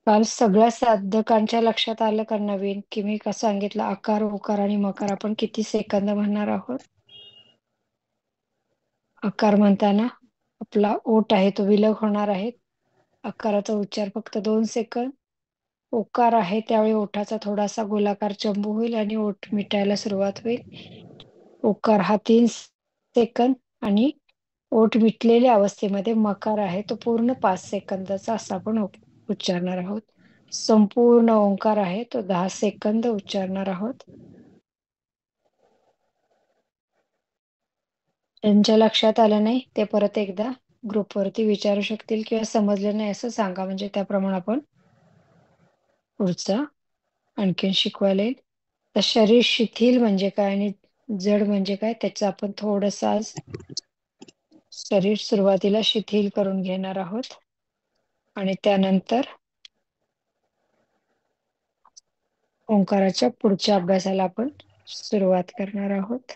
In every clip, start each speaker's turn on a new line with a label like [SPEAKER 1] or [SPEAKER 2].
[SPEAKER 1] काल सगळ्या साधकांच्या लक्षात आलं का नवीन की मी कसं सांगितलं आकार उकार आणि मकार आपण किती सेकंद म्हणणार आहोत. आकार म्हणताना आपला ओठ आहे तो विलग होणार आहे. आकाराचा उच्चार फक्त 2 सेकंद. ओकार आहे त्यावेळी ओठाचा थोडासा गोलाकार चंबू होईल आणि ओठ मिटायला सुरुवात होईल. ओकार हा 3 सेकंद आणि ओठ मिटलेल्या अवस्थेमध्ये मकार आहे तो पूर्ण 5 सेकंदाचा असा आपण उच्चारणार आहोत. संपूर्ण ओंकार आहे तो 10 सेकंद उच्चारणार आहोत. ज्यांच्या लक्षात आलं नाही ते परत एकदा ग्रुपवरती विचारू शकतील किंवा समजलं नाही असं सांगा, म्हणजे त्याप्रमाणे आपण पुढचं आणखीन शिकवायला येईल. तर शरीर शिथिल म्हणजे काय आणि जड म्हणजे काय त्याचं आपण थोडंसं आज शरीर सुरुवातीला शिथिल करून घेणार आहोत आणि त्यानंतर ओंकाराच्या पुढच्या अभ्यासाला आपण सुरुवात करणार आहोत.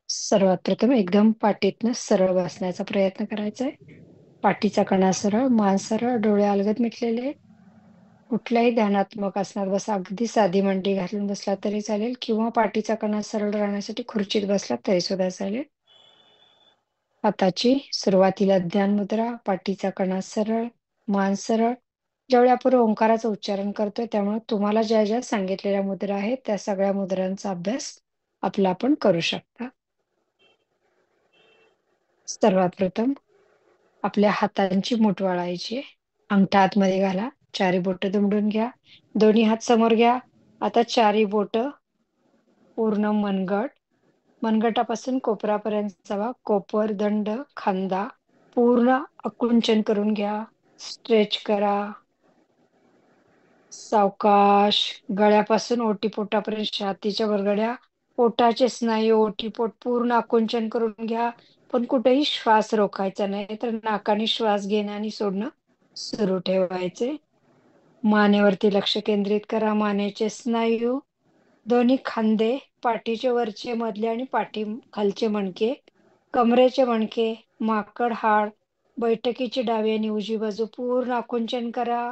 [SPEAKER 1] सर्वात प्रथम एकदम पाठीतनं सरळ बसण्याचा प्रयत्न करायचा आहे. पाठीचा कणा सरळ, मान सरळ, डोळे अलगद मिटलेले. कुठल्याही ध्यानात्मक आसनात बसा. अगदी साधी मांडी घालून बसला तरी चालेल किंवा पाठीचा कणा सरळ राहण्यासाठी खुर्चीत बसला तरी सुद्धा चालेल. हाताची सुरुवातीला ध्यान मुद्रा, पाठीचा कणा सरळ, मान सरळ. ज्यावेळी आपण ओंकाराचं उच्चारण करतोय त्यामुळे तुम्हाला ज्या ज्या सांगितलेल्या मुद्रा आहेत त्या सगळ्या मुद्रांचा अभ्यास आपला आपण करू शकता. सर्वात प्रथम आपल्या हातांची मूठ वळायची. अंगठा आतमध्ये घाला. चारी बोट दुमडून घ्या. दोन्ही हात समोर घ्या. आता चारी बोट पूर्ण मनगट, मनगटापासून कोपरापर्यंतचा भाग, कोपर, दंड, खांदा पूर्ण आकुंचन करून घ्या. स्ट्रेच करा. सावकाश गळ्यापासून ओटीपोटापर्यंत छातीच्या वरगड्या, पोटाचे स्नायू, ओटीपोट पूर्ण आकुंचन करून घ्या. पण कुठेही श्वास रोखायचा नाही, तर नाकाने श्वास घेणं आणि सोडणं सुरू ठेवायचे. मानेवरती लक्ष केंद्रित करा. मानेचे स्नायू, दोन्ही खांदे, पाठीचे वरचे मधले आणि पाठी खालचे मणके, कमरेचे मणके, माकड हाड, बैठकीची डावी आणि उजवी बाजू पूर्ण आकुंचन करा.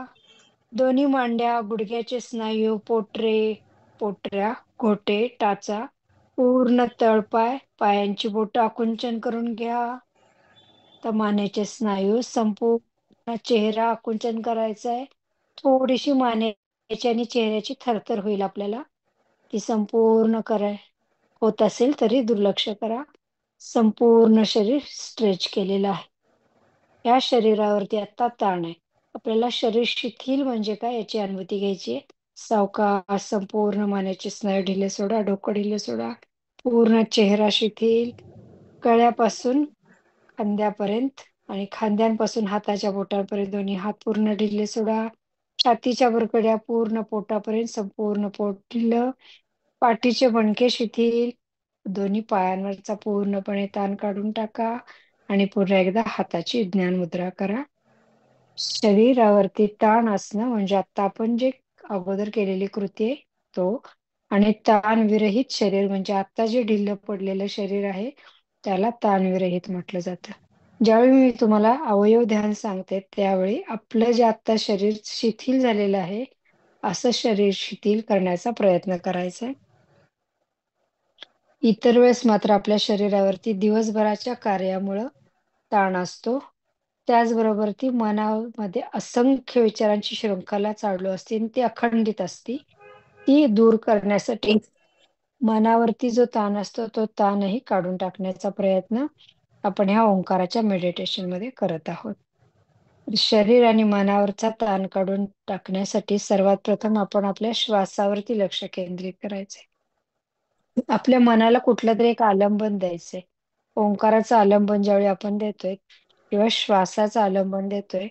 [SPEAKER 1] दोन्ही मांड्या, गुडघ्याचे स्नायू, पोटरे, पोटऱ्या, घोटे, टाचा, पूर्ण तळपाय, पायांची बोट आकुंचन करून घ्या. तर मानेचे स्नायू, संपूर्ण चेहरा आकुंचन करायचा आहे. थोडीशी मानेची आणि चेहऱ्याची थरथर होईल आपल्याला. ती संपूर्ण होत असेल तरी दुर्लक्ष करा. संपूर्ण शरीर स्ट्रेच केलेलं आहे. या शरीरावरती आता ताण आहे. आपल्याला शरीर शिथिल म्हणजे काय याची अनुभूती घ्यायची आहे. सावकाश संपूर्ण मानेचे स्नायू ढिले सोडा, डोकं ढिले सोडा. पूर्ण चेहरा शिथिल, कळ्यापासून खांद्यापर्यंत आणि खांद्यांपासून हाताच्या बोटांपर्यंत दोन्ही हात पूर्ण ढिले सोडा. छातीच्या वरकड्या पूर्ण पोटापर्यंत संपूर्ण पोट ढिलं. पाठीचे मणके शिथिल. दोन्ही पायांवरचा पूर्णपणे ताण काढून टाका आणि पुन्हा एकदा हाताची ज्ञान मुद्रा करा. शरीरावरती ताण असणं म्हणजे आता आपण जे अगोदर केलेली कृती आहे तो, आणि ताणविरहित शरीर म्हणजे आता जे ढिल्लं पडलेलं शरीर आहे त्याला ताणविरहित म्हटलं जातं. ज्यावेळी मी तुम्हाला अवयव ध्यान सांगते त्यावेळी आपलं जे आता शरीर शिथिल झालेलं आहे असं शरीर शिथिल करण्याचा प्रयत्न करायचा आहे. इतर वेळेस मात्र आपल्या शरीरावरती दिवसभराच्या कार्यामुळं ताण असतो. त्याचबरोबर ती मनामध्ये असंख्य विचारांची शृंखला चालू असते आणि ती अखंडित असते. ती दूर करण्यासाठी मनावरती जो ताण असतो तो ताणही काढून टाकण्याचा प्रयत्न आपण ह्या ओंकाराच्या मेडिटेशन मध्ये करत आहोत. शरीर आणि मनावरचा ताण काढून टाकण्यासाठी सर्वात प्रथम आपण आपल्या श्वासावरती लक्ष केंद्रित करायचे. आपल्या मनाला कुठलं तरी एक आलंबन द्यायचंय. ओंकाराचं आलंबन ज्यावेळी आपण देतोय किंवा श्वासाचं आलंबन देतोय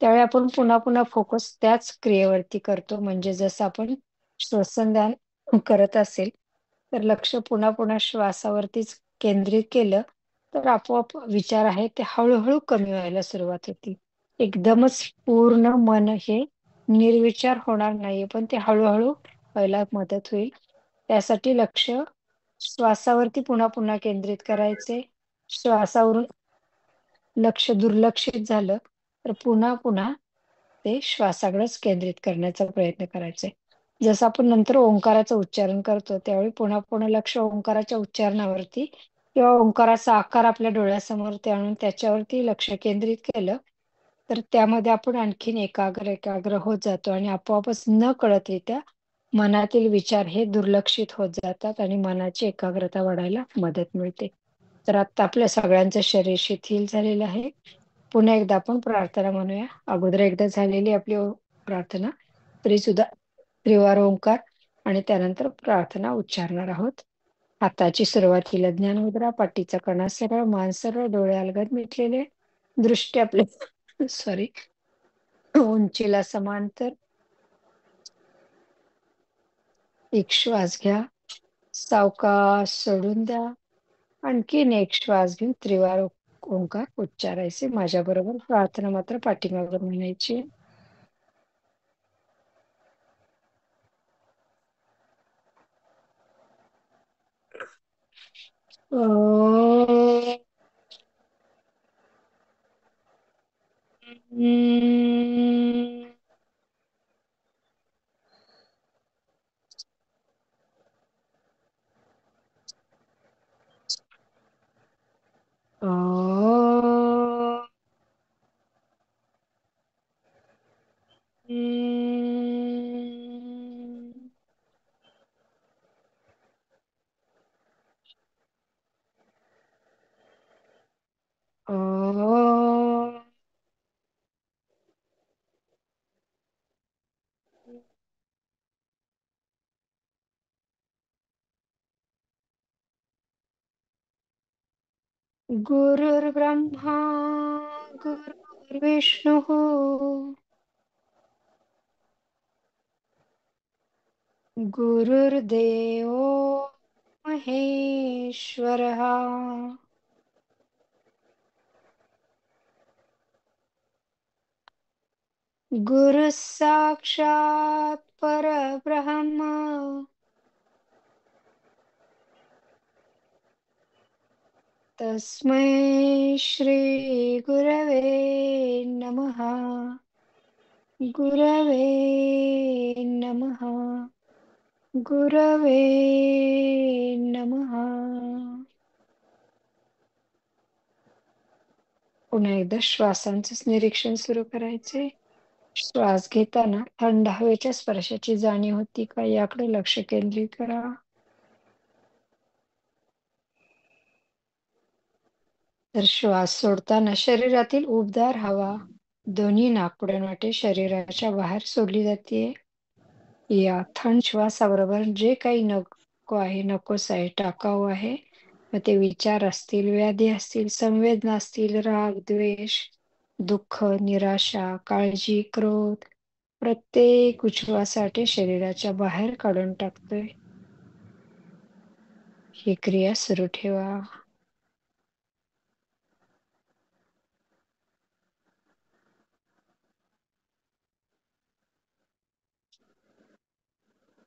[SPEAKER 1] त्यावेळी आपण पुन्हा पुन्हा फोकस त्याच क्रियेवरती करतो. म्हणजे जसं आपण श्वसन ध्यान करत असेल तर लक्ष पुन्हा पुन्हा श्वासावरतीच केंद्रित केलं तर आपोआप विचार आहे ते हळूहळू कमी व्हायला सुरुवात होती. एकदमच पूर्ण मन हे निर्विचार होणार नाहीये, पण ते हळूहळू व्हायला मदत होईल. त्यासाठी लक्ष श्वासावरती पुन्हा पुन्हा केंद्रित करायचे. श्वासावरून लक्ष दुर्लक्षित झालं तर पुन्हा पुन्हा ते श्वासाकडेच केंद्रित करण्याचा प्रयत्न करायचे. जसं आपण नंतर ओंकाराचं उच्चारण करतो त्यावेळी पुन्हा पुन्हा लक्ष ओंकाराच्या उच्चारणावरती किंवा ओंकाराचा आकार आपल्या डोळ्यासमोर ते आणून त्याच्यावरती लक्ष केंद्रित केलं तर त्यामध्ये आपण आणखीन एकाग्र एकाग्र होत जातो आणि आपोआपच न कळतरित्या मनातील विचार हे दुर्लक्षित होत जातात आणि मनाची एकाग्रता वाढायला मदत मिळते. तर आता आपल्या सगळ्यांचं शरीर शिथिल झालेलं आहे. पुन्हा एकदा आपण प्रार्थना म्हणूया. अगोदर एकदा झालेली आपली प्रार्थना तरी सुद्धा त्रिवार ओंकार आणि त्यानंतर प्रार्थना उच्चारणार आहोत. हाताची सुरुवातीला ज्ञान मुद्रा, पाठीचा कणा सरळ, मान सरळ, डोळे अलगद मिटलेले, दृष्टी आपले सॉरी उंचीला समांतर. एक श्वास घ्या, सावकाश सोडून द्या. आणखीन एक श्वास घेऊन त्रिवार ओंकार उच्चारायचे. माझ्या बरोबर प्रार्थना मात्र पाठीमागून म्हणायची. गुरुर्ब्रह्मा गुरुर्विष्णुः गुरुर्देवो महेश्वरः. गुरुः साक्षात् परब्रह्म तस्मै श्री गुरवे नमः. गुरवे नमः. गुरवे नमः. पुन्हा एकदा श्वासांचंच निरीक्षण सुरू करायचे. श्वास घेताना थंड हवेच्या स्पर्शाची जाणीव होती का याकडे लक्ष केंद्रित करा. तर श्वास सोडताना शरीरातील उबदार हवा दोन्ही नाकपुड्यांवाटे शरीराच्या बाहेर सोडली जाते. या थंड श्वासाबरोबर जे काही नको आहे नकोस आहे टाकावं आहे, मग ते विचार असतील, व्याधी असतील, संवेदना असतील, राग द्वेष दुःख निराशा काळजी क्रोध प्रत्येक उच्छवासासाठी शरीराच्या बाहेर काढून टाकतोय. ही क्रिया सुरू ठेवा.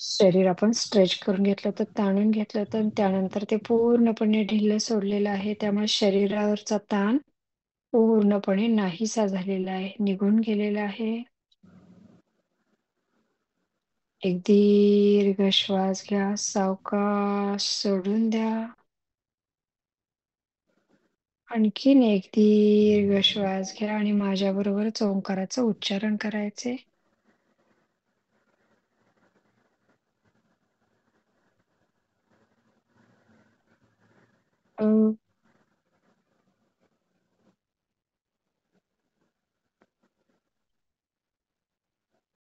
[SPEAKER 1] शरीर आपण स्ट्रेच करून घेतलं तर ताणून घेतलं तर त्यानंतर ते पूर्णपणे ढिल्लं सोडलेलं आहे. त्यामुळे शरीरावरचा ताण पूर्णपणे नाहीसा झालेला आहे, निघून गेलेला आहे. एक दीर्घ श्वास घ्या, सावकाश सोडून द्या. आणखीन एक दीर्घ श्वास घ्या आणि माझ्या बरोबरच ओंकाराचं उच्चारण करायचे.